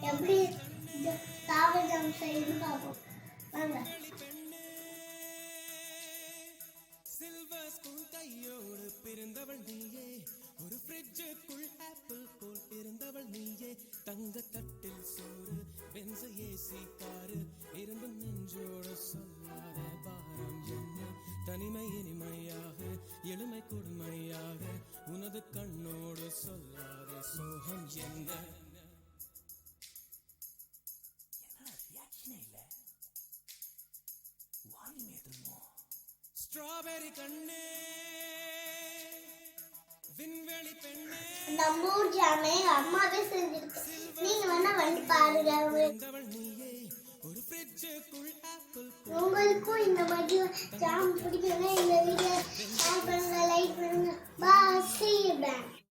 எப்படி தாவரம் செய்து பார்ப்போம் வாங்க. சில்வர் ஸ்பூன் கையோடு பிறந்தவள் நீயே, ஒரு ஃப்ரிட்ஜுக்குள் ஆப்பிள் போல் இருந்தவள் நீயே, தங்க தட்டில் சோறு பென்ச ஏசி காரு இருந்து நெஞ்சோடு சொல்லாத பாரம் என்ன, தனிமை இனிமையாக எளிமை கொடுமையாக உனது கண்ணோடு சொல்லாத சோகம் என்ன. ஸ்ட்ராபெரி கண்ணே விண்வெளி பெண்ணே, நம்ம ஊர் ஜாமே அம்மாவே செஞ்சிருக்கு. நீங்க வேணா வந்து பாருங்க. உங்களுக்கும் இந்த மாதிரி ஜாம் பிடிக்கும்னா இந்த வீடியோ லைக் பண்ணுங்க. பாய், see you back.